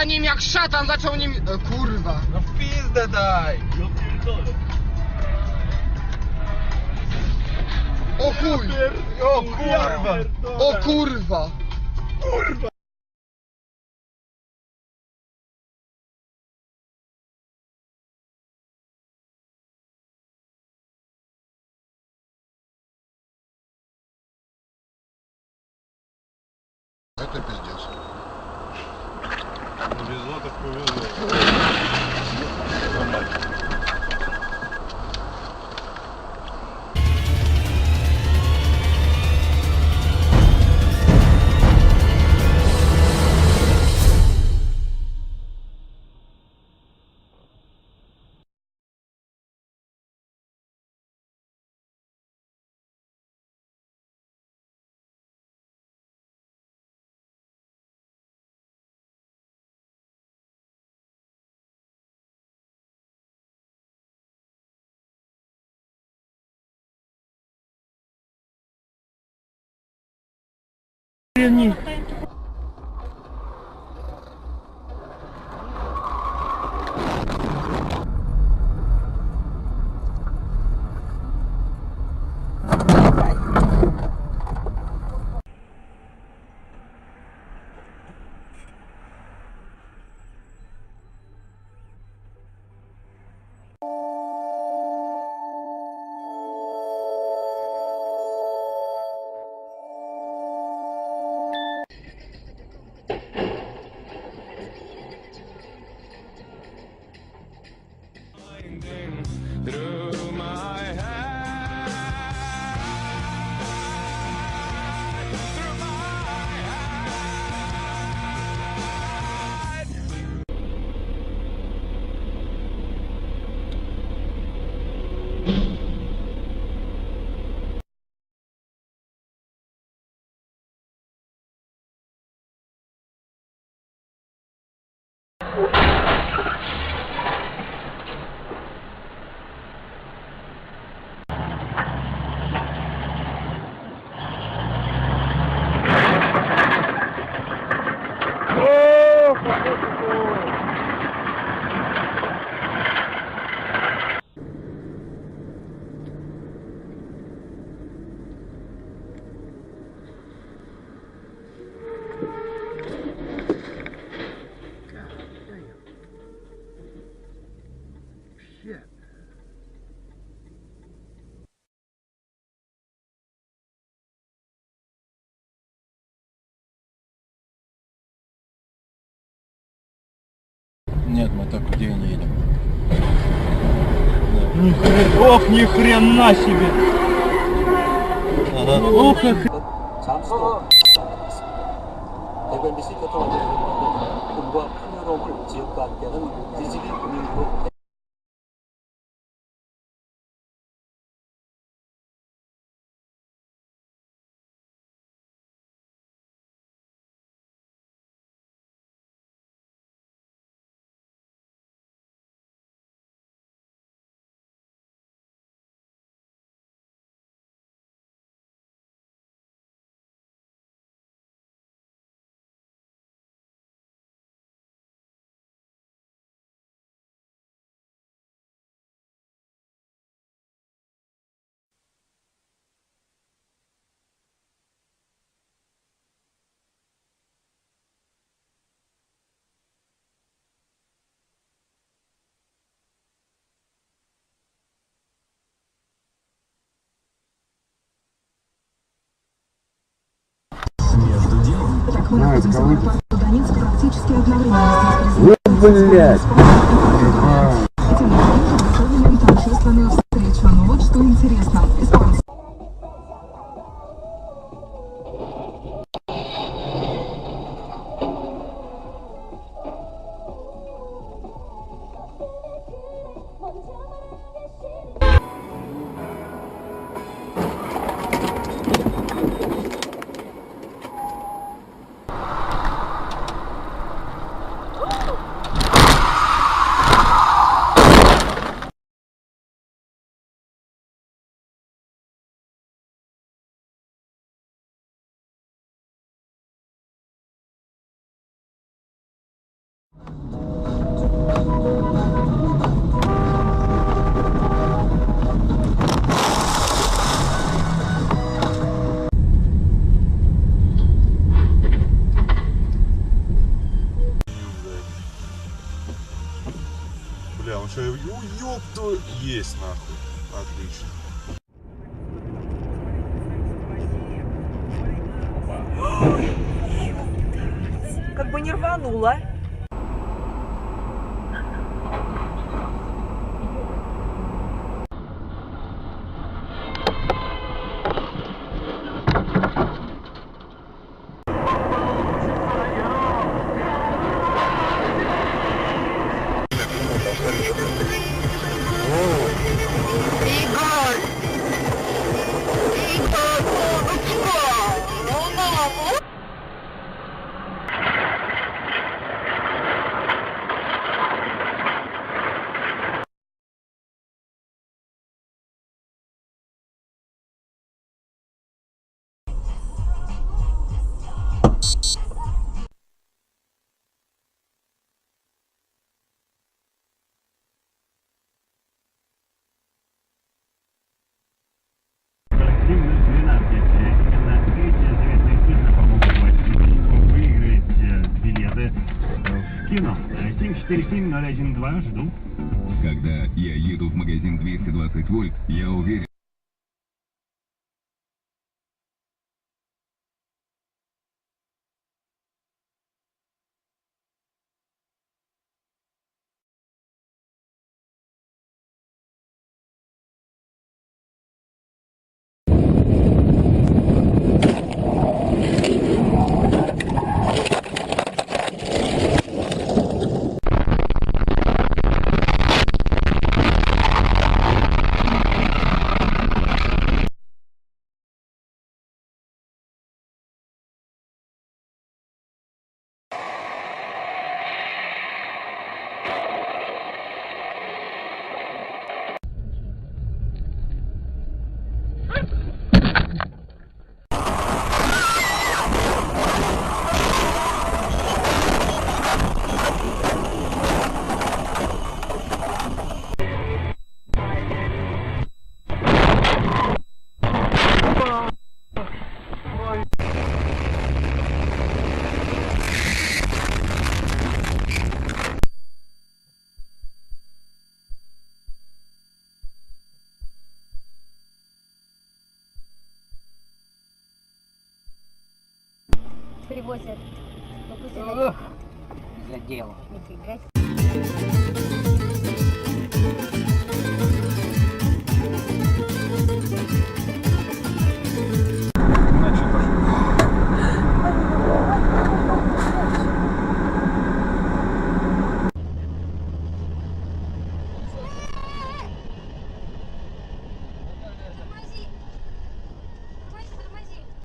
nim jak szatan, zaczął nim... kurwa. No w pizdę daj! Ja pierdolę. O chuj! O kurwa! O kurwa! Kurwa! Jak ty pizdziesz? 2 zł powiozłem. Нет, мы так в день едем. Ох, ни хрена себе! Ага. Ох, как... 잠수도 발생했습니다. 대구 MBC 교통안전부는 꿈과 풍요로움을 지역과 함께하는 DGB 국민그룹 Так, мы находимся в аэропорту Донецк практически одновременно. Блядь! Этим летом подготовили торжественную встречу. Но вот что интересно. Испанцы. Слушай, ёпту есть нахуй. Отлично. Как бы не рвануло. Коллективных 12. Именно эти заветные цифры помогут Васильеву выиграть билеты в кино. 747-012, жду. Когда я еду в магазин 220 вольт, я уверен. Привозят. За дело.